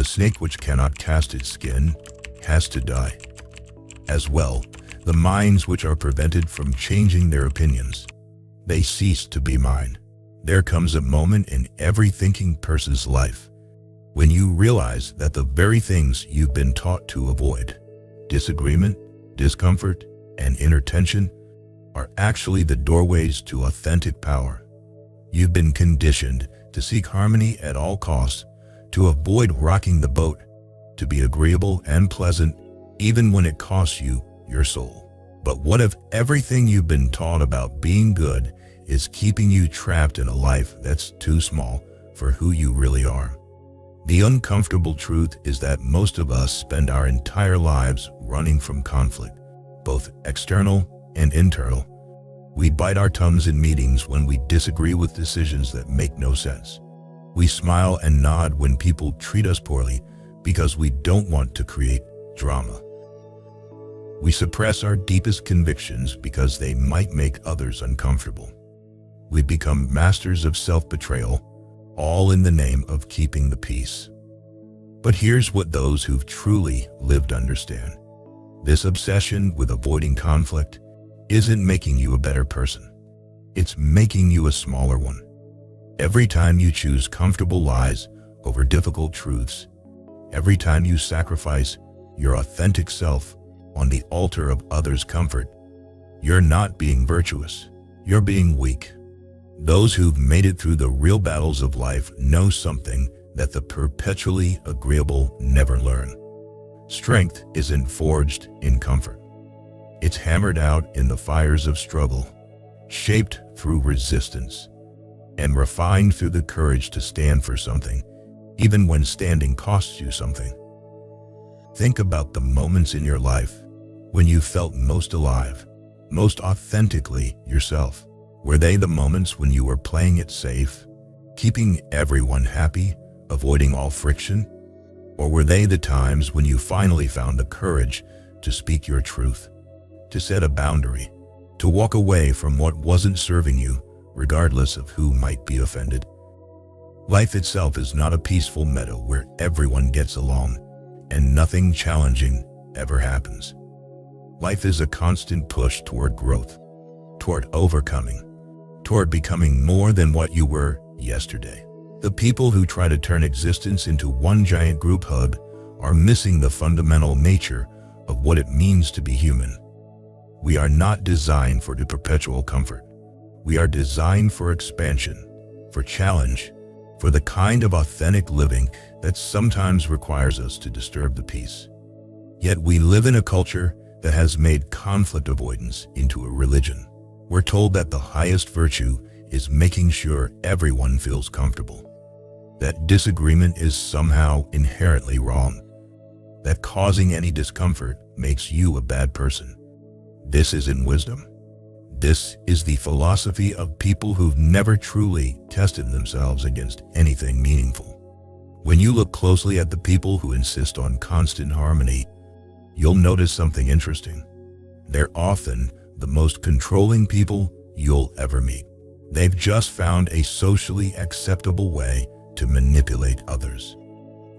The snake which cannot cast its skin has to die. As well, the minds which are prevented from changing their opinions, they cease to be mine. There comes a moment in every thinking person's life when you realize that the very things you've been taught to avoid, disagreement, discomfort, and inner tension, are actually the doorways to authentic power. You've been conditioned to seek harmony at all costs, to avoid rocking the boat, to be agreeable and pleasant, even when it costs you your soul. But what if everything you've been taught about being good is keeping you trapped in a life that's too small for who you really are? The uncomfortable truth is that most of us spend our entire lives running from conflict, both external and internal. We bite our tongues in meetings when we disagree with decisions that make no sense. We smile and nod when people treat us poorly because we don't want to create drama. We suppress our deepest convictions because they might make others uncomfortable. We become masters of self-betrayal, all in the name of keeping the peace. But here's what those who've truly lived understand. This obsession with avoiding conflict isn't making you a better person. It's making you a smaller one. Every time you choose comfortable lies over difficult truths, every time you sacrifice your authentic self on the altar of others' comfort, you're not being virtuous, you're being weak. Those who've made it through the real battles of life know something that the perpetually agreeable never learn. Strength isn't forged in comfort. It's hammered out in the fires of struggle, shaped through resistance, and refined through the courage to stand for something, even when standing costs you something. Think about the moments in your life when you felt most alive, most authentically yourself. Were they the moments when you were playing it safe, keeping everyone happy, avoiding all friction? Or were they the times when you finally found the courage to speak your truth, to set a boundary, to walk away from what wasn't serving you, regardless of who might be offended? Life itself is not a peaceful meadow where everyone gets along and nothing challenging ever happens. Life is a constant push toward growth, toward overcoming, toward becoming more than what you were yesterday. The people who try to turn existence into one giant group hug are missing the fundamental nature of what it means to be human. We are not designed for the perpetual comfort. We are designed for expansion, for challenge, for the kind of authentic living that sometimes requires us to disturb the peace. Yet we live in a culture that has made conflict avoidance into a religion. We're told that the highest virtue is making sure everyone feels comfortable, that disagreement is somehow inherently wrong, that causing any discomfort makes you a bad person. This isn't wisdom. This is the philosophy of people who've never truly tested themselves against anything meaningful. When you look closely at the people who insist on constant harmony, you'll notice something interesting. They're often the most controlling people you'll ever meet. They've just found a socially acceptable way to manipulate others.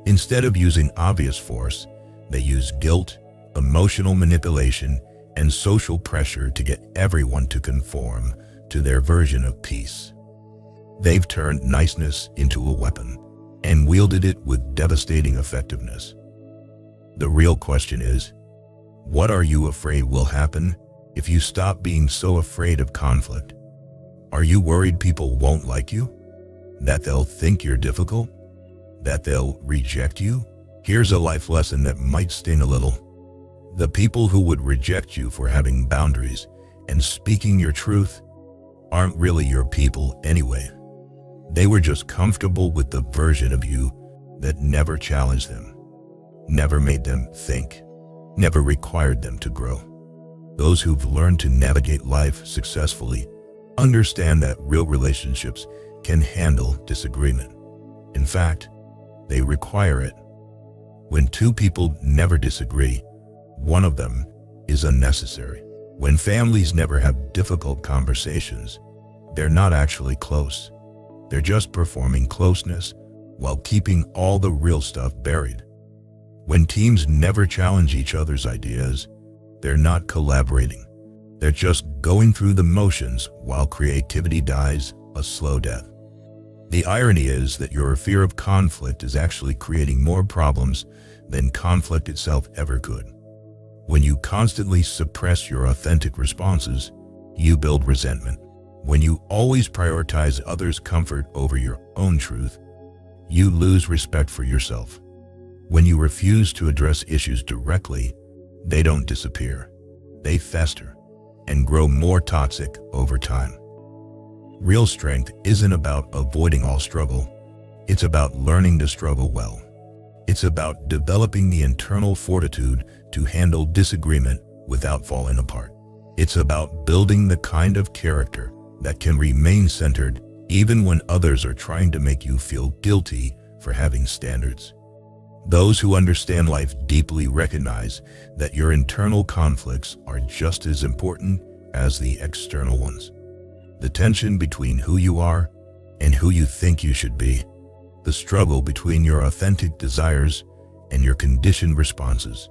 Instead of using obvious force, they use guilt, emotional manipulation, and social pressure to get everyone to conform to their version of peace. They've turned niceness into a weapon and wielded it with devastating effectiveness. The real question is, what are you afraid will happen if you stop being so afraid of conflict? Are you worried people won't like you? That they'll think you're difficult? That they'll reject you? Here's a life lesson that might sting a little. The people who would reject you for having boundaries and speaking your truth aren't really your people anyway. They were just comfortable with the version of you that never challenged them, never made them think, never required them to grow. Those who've learned to navigate life successfully understand that real relationships can handle disagreement. In fact, they require it. When two people never disagree, one of them is unnecessary. When families never have difficult conversations, they're not actually close. They're just performing closeness while keeping all the real stuff buried. When teams never challenge each other's ideas, they're not collaborating. They're just going through the motions while creativity dies a slow death. The irony is that your fear of conflict is actually creating more problems than conflict itself ever could. When you constantly suppress your authentic responses, you build resentment. When you always prioritize others' comfort over your own truth, you lose respect for yourself. When you refuse to address issues directly, they don't disappear. They fester and grow more toxic over time. Real strength isn't about avoiding all struggle. It's about learning to struggle well. It's about developing the internal fortitude to handle disagreement without falling apart. It's about building the kind of character that can remain centered even when others are trying to make you feel guilty for having standards. Those who understand life deeply recognize that your internal conflicts are just as important as the external ones. The tension between who you are and who you think you should be, the struggle between your authentic desires and your conditioned responses,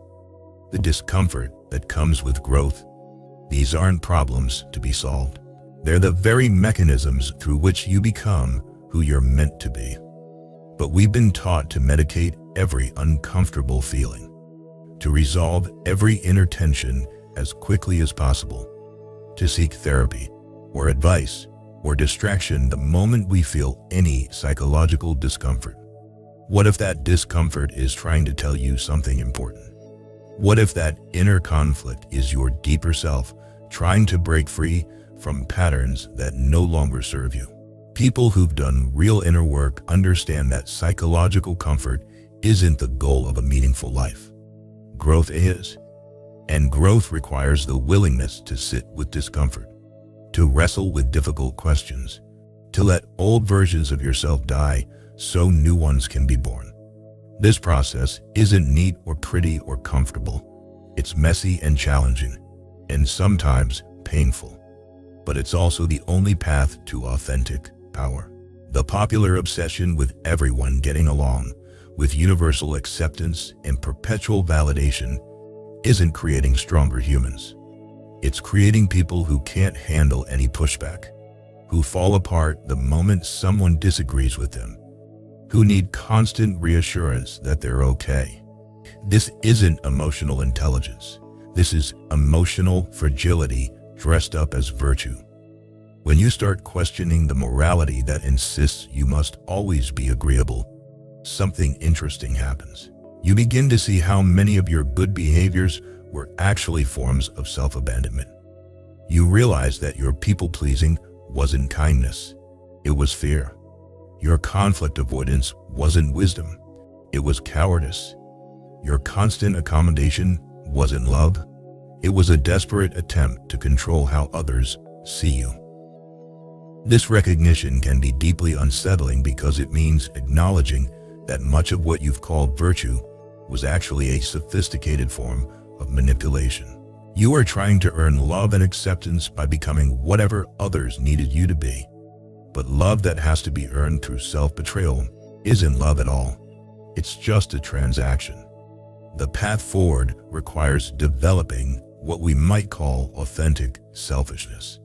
the discomfort that comes with growth. These aren't problems to be solved. They're the very mechanisms through which you become who you're meant to be. But we've been taught to medicate every uncomfortable feeling, to resolve every inner tension as quickly as possible, to seek therapy or advice or distraction the moment we feel any psychological discomfort. What if that discomfort is trying to tell you something important? What if that inner conflict is your deeper self trying to break free from patterns that no longer serve you? People who've done real inner work understand that psychological comfort isn't the goal of a meaningful life. Growth is. And growth requires the willingness to sit with discomfort, to wrestle with difficult questions, to let old versions of yourself die so new ones can be born. This process isn't neat or pretty or comfortable. It's messy and challenging, and sometimes painful. But it's also the only path to authentic power. The popular obsession with everyone getting along, with universal acceptance and perpetual validation, isn't creating stronger humans. It's creating people who can't handle any pushback, who fall apart the moment someone disagrees with them, who need constant reassurance that they're okay. This isn't emotional intelligence. This is emotional fragility dressed up as virtue. When you start questioning the morality that insists you must always be agreeable, something interesting happens. You begin to see how many of your good behaviors were actually forms of self-abandonment. You realize that your people-pleasing wasn't kindness, it was fear. Your conflict avoidance wasn't wisdom, it was cowardice. Your constant accommodation wasn't love, it was a desperate attempt to control how others see you. This recognition can be deeply unsettling because it means acknowledging that much of what you've called virtue was actually a sophisticated form of manipulation. You are trying to earn love and acceptance by becoming whatever others needed you to be. But love that has to be earned through self-betrayal isn't love at all. It's just a transaction. The path forward requires developing what we might call authentic selfishness.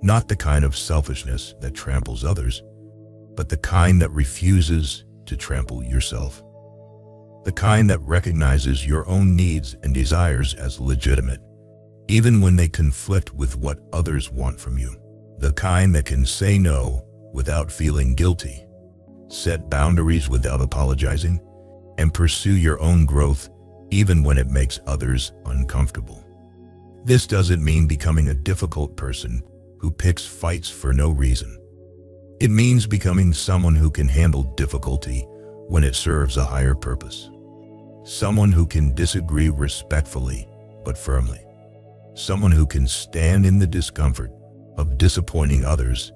Not the kind of selfishness that tramples others, but the kind that refuses to trample yourself. The kind that recognizes your own needs and desires as legitimate, even when they conflict with what others want from you. The kind that can say no without feeling guilty, set boundaries without apologizing, and pursue your own growth even when it makes others uncomfortable. This doesn't mean becoming a difficult person who picks fights for no reason. It means becoming someone who can handle difficulty when it serves a higher purpose. Someone who can disagree respectfully but firmly. Someone who can stand in the discomfort of disappointing others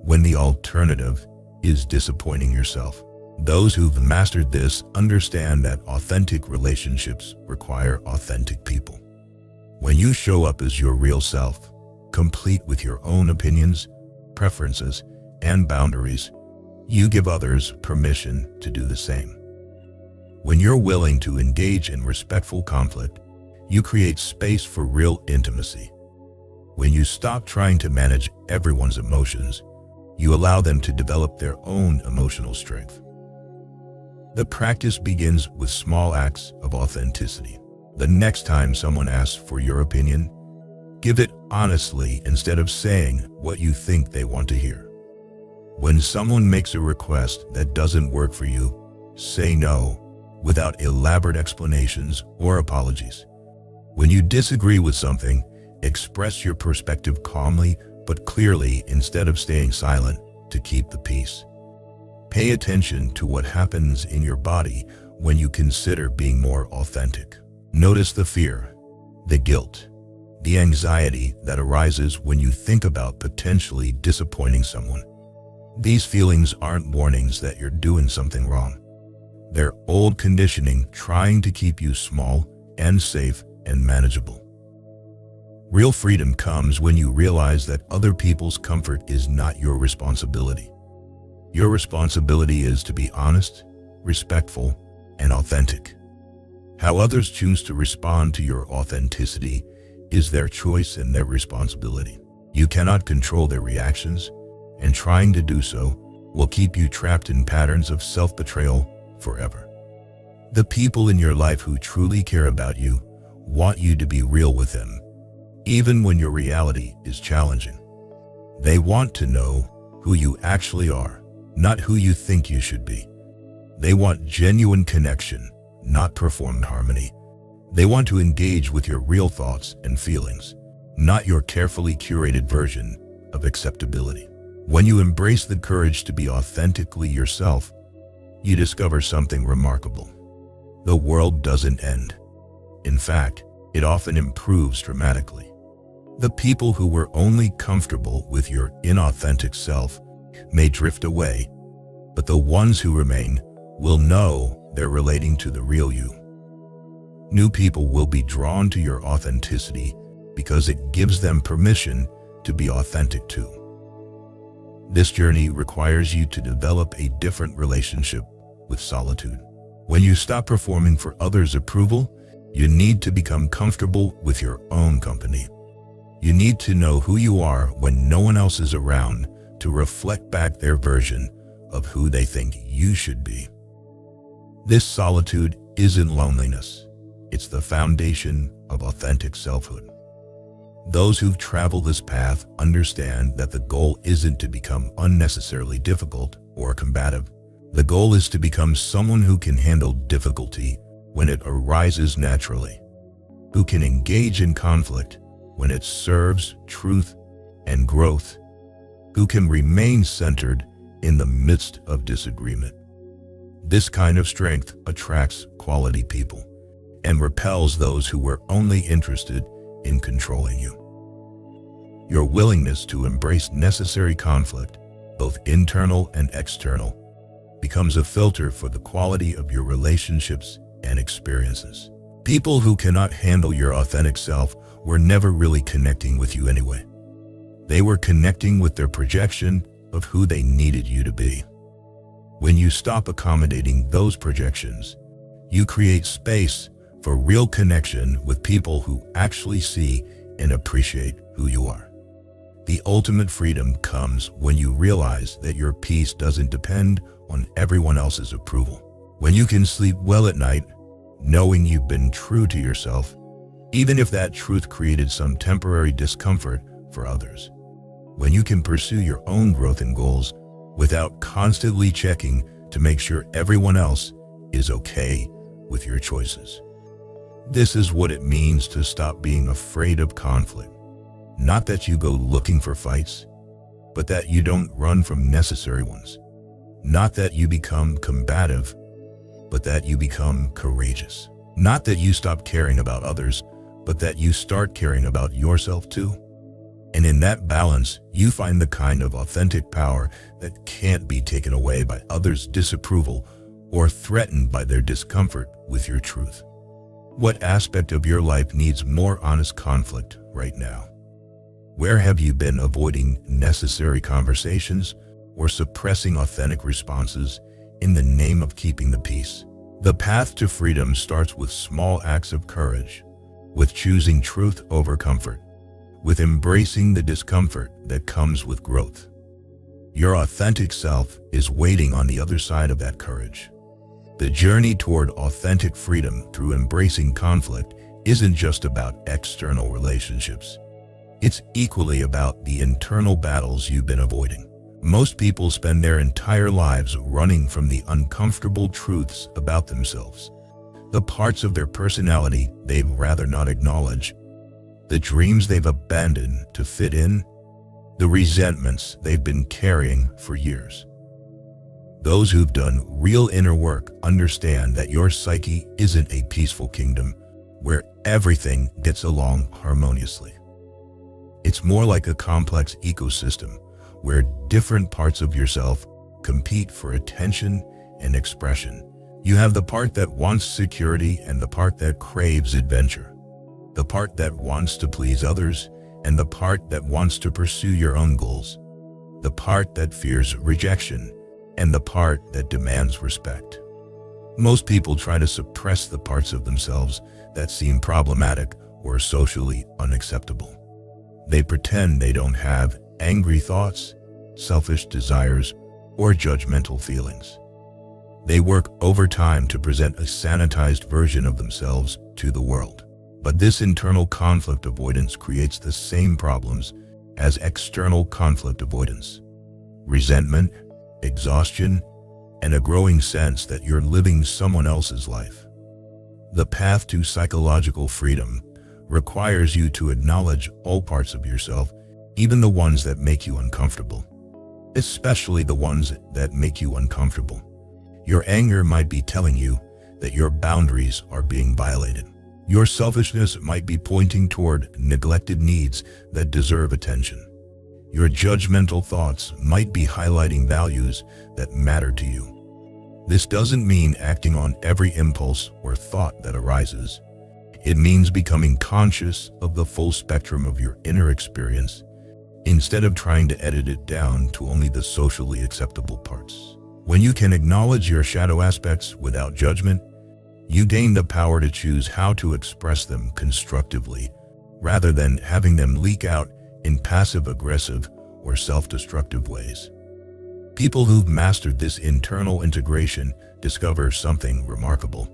when the alternative is disappointing yourself. Those who've mastered this understand that authentic relationships require authentic people. When you show up as your real self, complete with your own opinions, preferences, and boundaries, You give others permission to do the same. When you're willing to engage in respectful conflict, you create space for real intimacy. When you stop trying to manage everyone's emotions, you allow them to develop their own emotional strength. The practice begins with small acts of authenticity. The next time someone asks for your opinion, give it honestly instead of saying what you think they want to hear. When someone makes a request that doesn't work for you, say no without elaborate explanations or apologies. When you disagree with something, express your perspective calmly but clearly instead of staying silent to keep the peace. Pay attention to what happens in your body when you consider being more authentic. Notice the fear, the guilt, the anxiety that arises when you think about potentially disappointing someone. These feelings aren't warnings that you're doing something wrong. They're old conditioning trying to keep you small and safe and manageable. Real freedom comes when you realize that other people's comfort is not your responsibility. Your responsibility is to be honest, respectful, and authentic. How others choose to respond to your authenticity is their choice and their responsibility. You cannot control their reactions, and trying to do so will keep you trapped in patterns of self-betrayal forever. The people in your life who truly care about you want you to be real with them, even when your reality is challenging. They want to know who you actually are, not who you think you should be. They want genuine connection, not performed harmony. They want to engage with your real thoughts and feelings, not your carefully curated version of acceptability. When you embrace the courage to be authentically yourself, you discover something remarkable. The world doesn't end. In fact, it often improves dramatically. The people who were only comfortable with your inauthentic self may drift away, but the ones who remain will know they're relating to the real you. New people will be drawn to your authenticity because it gives them permission to be authentic too. This journey requires you to develop a different relationship with solitude. When you stop performing for others' approval, you need to become comfortable with your own company. You need to know who you are when no one else is around to reflect back their version of who they think you should be. This solitude isn't loneliness. It's the foundation of authentic selfhood. Those who've traveled this path understand that the goal isn't to become unnecessarily difficult or combative. The goal is to become someone who can handle difficulty when it arises naturally, who can engage in conflict when it serves truth and growth, who can remain centered in the midst of disagreement. This kind of strength attracts quality people and repels those who were only interested in controlling you. Your willingness to embrace necessary conflict, both internal and external, becomes a filter for the quality of your relationships and experiences. People who cannot handle your authentic self were never really connecting with you anyway. They were connecting with their projection of who they needed you to be. When you stop accommodating those projections, you create space for real connection with people who actually see and appreciate who you are. The ultimate freedom comes when you realize that your peace doesn't depend on everyone else's approval. When you can sleep well at night, knowing you've been true to yourself, even if that truth created some temporary discomfort for others. When you can pursue your own growth and goals without constantly checking to make sure everyone else is okay with your choices. This is what it means to stop being afraid of conflict. Not that you go looking for fights, but that you don't run from necessary ones. Not that you become combative, but that you become courageous. Not that you stop caring about others, but that you start caring about yourself too. And in that balance, you find the kind of authentic power that can't be taken away by others' disapproval or threatened by their discomfort with your truth. What aspect of your life needs more honest conflict right now? Where have you been avoiding necessary conversations or suppressing authentic responses in the name of keeping the peace. The path to freedom starts with small acts of courage, with choosing truth over comfort, with embracing the discomfort that comes with growth. Your authentic self is waiting on the other side of that courage. The journey toward authentic freedom through embracing conflict isn't just about external relationships. It's equally about the internal battles you've been avoiding. Most people spend their entire lives running from the uncomfortable truths about themselves, the parts of their personality they'd rather not acknowledge, the dreams they've abandoned to fit in, the resentments they've been carrying for years. Those who've done real inner work understand that your psyche isn't a peaceful kingdom where everything gets along harmoniously. It's more like a complex ecosystem where different parts of yourself compete for attention and expression. You have the part that wants security and the part that craves adventure, the part that wants to please others and the part that wants to pursue your own goals, the part that fears rejection and the part that demands respect. Most people try to suppress the parts of themselves that seem problematic or socially unacceptable. They pretend they don't have angry thoughts, selfish desires, or judgmental feelings. They work overtime to present a sanitized version of themselves to the world. But this internal conflict avoidance creates the same problems as external conflict avoidance: resentment, exhaustion, and a growing sense that you're living someone else's life. The path to psychological freedom requires you to acknowledge all parts of yourself, even the ones that make you uncomfortable, especially the ones that make you uncomfortable. Your anger might be telling you that your boundaries are being violated. Your selfishness might be pointing toward neglected needs that deserve attention. Your judgmental thoughts might be highlighting values that matter to you. This doesn't mean acting on every impulse or thought that arises. It means becoming conscious of the full spectrum of your inner experience instead of trying to edit it down to only the socially acceptable parts. When you can acknowledge your shadow aspects without judgment, you gain the power to choose how to express them constructively rather than having them leak out in passive-aggressive or self-destructive ways. People who've mastered this internal integration discover something remarkable.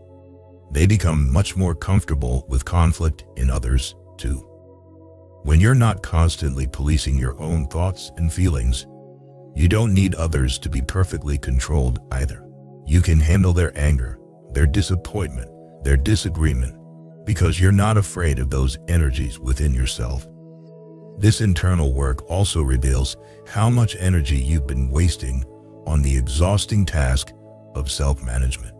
They become much more comfortable with conflict in others, too. When you're not constantly policing your own thoughts and feelings, you don't need others to be perfectly controlled either. You can handle their anger, their disappointment, their disagreement, because you're not afraid of those energies within yourself. This internal work also reveals how much energy you've been wasting on the exhausting task of self-management.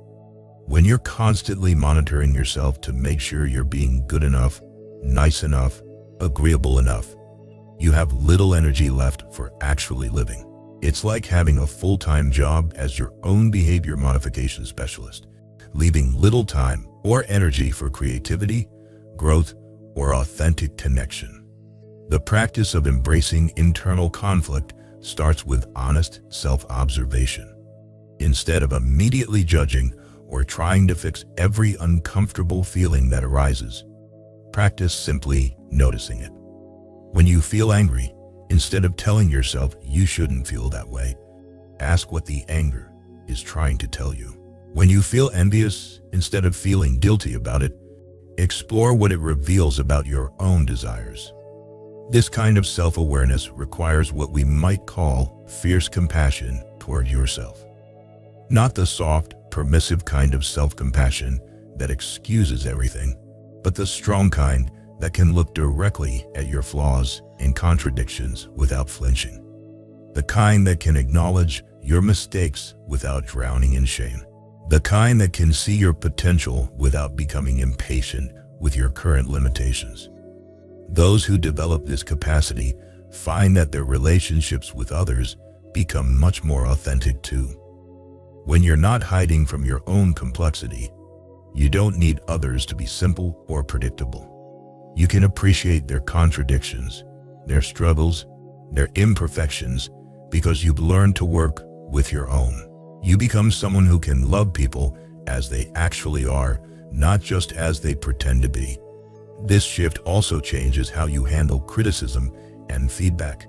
When you're constantly monitoring yourself to make sure you're being good enough, nice enough, agreeable enough, you have little energy left for actually living. It's like having a full-time job as your own behavior modification specialist, leaving little time or energy for creativity, growth, or authentic connection. The practice of embracing internal conflict starts with honest self-observation. Instead of immediately judging or trying to fix every uncomfortable feeling that arises, practice simply noticing it. When you feel angry, instead of telling yourself you shouldn't feel that way, ask what the anger is trying to tell you. When you feel envious, instead of feeling guilty about it, explore what it reveals about your own desires. This kind of self-awareness requires what we might call fierce compassion toward yourself. Not the soft, permissive kind of self-compassion that excuses everything, but the strong kind that can look directly at your flaws and contradictions without flinching. The kind that can acknowledge your mistakes without drowning in shame. The kind that can see your potential without becoming impatient with your current limitations. Those who develop this capacity find that their relationships with others become much more authentic too. When you're not hiding from your own complexity, you don't need others to be simple or predictable. You can appreciate their contradictions, their struggles, their imperfections, because you've learned to work with your own. You become someone who can love people as they actually are, not just as they pretend to be. This shift also changes how you handle criticism and feedback.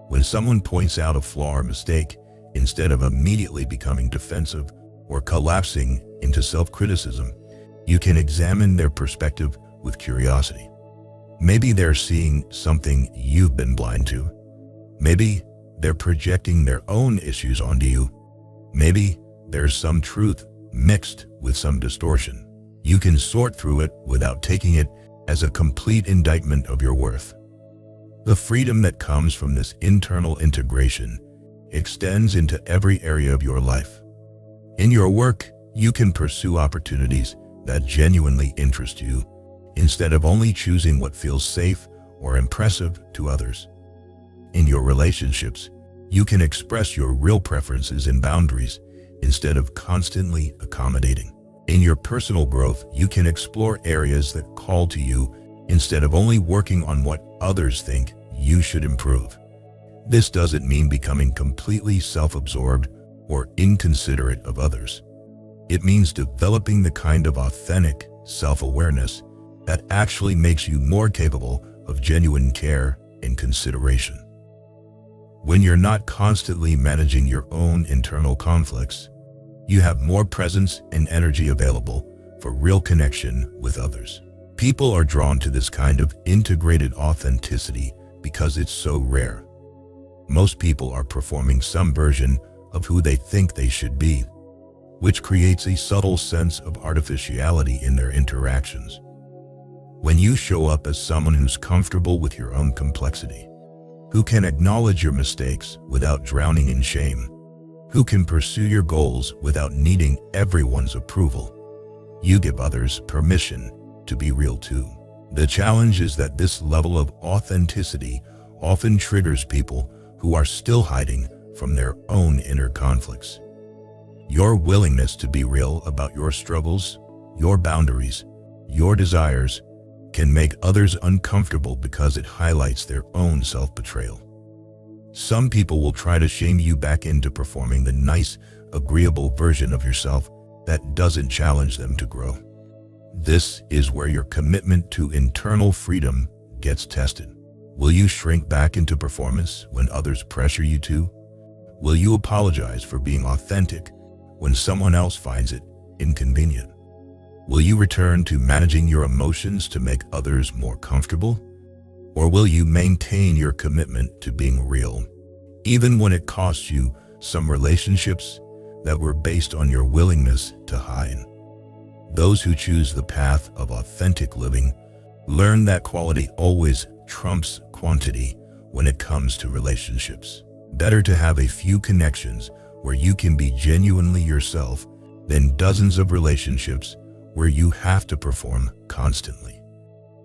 When someone points out a flaw or mistake, instead of immediately becoming defensive or collapsing into self-criticism, you can examine their perspective with curiosity. Maybe they're seeing something you've been blind to. Maybe they're projecting their own issues onto you. Maybe there's some truth mixed with some distortion. You can sort through it without taking it as a complete indictment of your worth. The freedom that comes from this internal integration extends into every area of your life. In your work, you can pursue opportunities that genuinely interest you, instead of only choosing what feels safe or impressive to others. In your relationships, you can express your real preferences and boundaries instead of constantly accommodating. In your personal growth, you can explore areas that call to you instead of only working on what others think you should improve. This doesn't mean becoming completely self-absorbed or inconsiderate of others. It means developing the kind of authentic self-awareness that actually makes you more capable of genuine care and consideration. When you're not constantly managing your own internal conflicts, you have more presence and energy available for real connection with others. People are drawn to this kind of integrated authenticity because it's so rare. Most people are performing some version of who they think they should be, which creates a subtle sense of artificiality in their interactions. When you show up as someone who's comfortable with your own complexity, who can acknowledge your mistakes without drowning in shame, who can pursue your goals without needing everyone's approval, you give others permission to be real too. The challenge is that this level of authenticity often triggers people who are still hiding from their own inner conflicts. Your willingness to be real about your struggles, your boundaries, your desires, can make others uncomfortable because it highlights their own self-betrayal. Some people will try to shame you back into performing the nice, agreeable version of yourself that doesn't challenge them to grow. This is where your commitment to internal freedom gets tested. Will you shrink back into performance when others pressure you to? Will you apologize for being authentic when someone else finds it inconvenient? Will you return to managing your emotions to make others more comfortable? Or will you maintain your commitment to being real, even when it costs you some relationships that were based on your willingness to hide? Those who choose the path of authentic living learn that quality always trumps quantity when it comes to relationships. Better to have a few connections where you can be genuinely yourself than dozens of relationships where you have to perform constantly.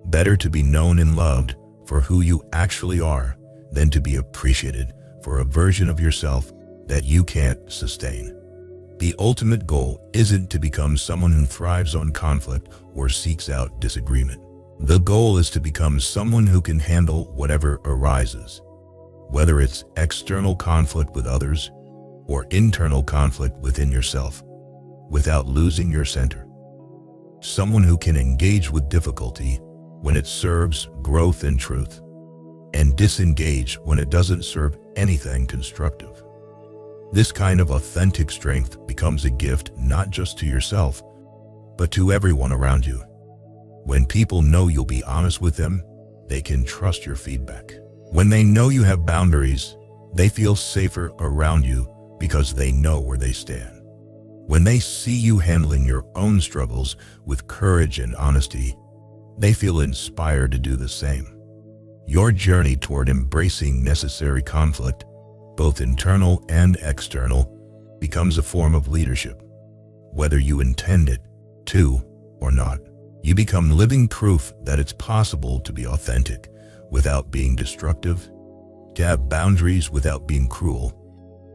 Better to be known and loved for who you actually are than to be appreciated for a version of yourself that you can't sustain. The ultimate goal isn't to become someone who thrives on conflict or seeks out disagreement. The goal is to become someone who can handle whatever arises, whether it's external conflict with others or internal conflict within yourself, without losing your center. Someone who can engage with difficulty when it serves growth and truth, and disengage when it doesn't serve anything constructive. This kind of authentic strength becomes a gift not just to yourself, but to everyone around you. When people know you'll be honest with them, they can trust your feedback. When they know you have boundaries, they feel safer around you because they know where they stand. When they see you handling your own struggles with courage and honesty, they feel inspired to do the same. Your journey toward embracing necessary conflict, both internal and external, becomes a form of leadership. Whether you intend it to or not, you become living proof that it's possible to be authentic without being destructive, to have boundaries without being cruel,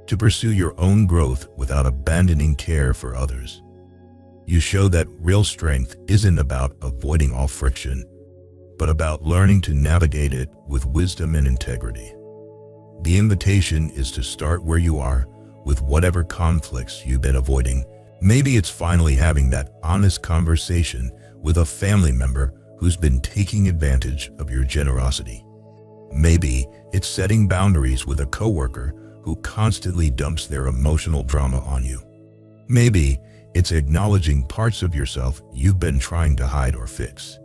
to pursue your own growth without abandoning care for others. You show that real strength isn't about avoiding all friction, but about learning to navigate it with wisdom and integrity. The invitation is to start where you are with whatever conflicts you've been avoiding. Maybe it's finally having that honest conversation with a family member who's been taking advantage of your generosity. Maybe it's setting boundaries with a coworker who constantly dumps their emotional drama on you. Maybe it's acknowledging parts of yourself you've been trying to hide or fix.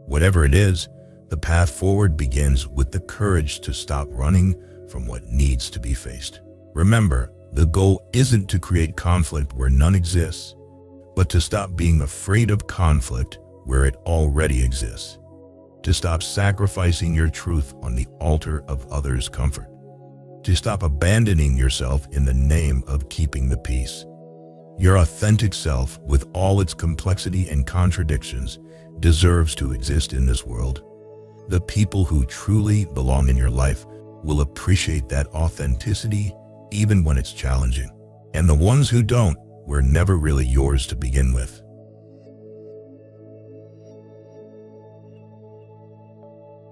Whatever it is, the path forward begins with the courage to stop running from what needs to be faced. Remember, the goal isn't to create conflict where none exists, but to stop being afraid of conflict where it already exists. To stop sacrificing your truth on the altar of others' comfort. To stop abandoning yourself in the name of keeping the peace. Your authentic self, with all its complexity and contradictions, deserves to exist in this world. The people who truly belong in your life will appreciate that authenticity even when it's challenging. And the ones who don't were never really yours to begin with.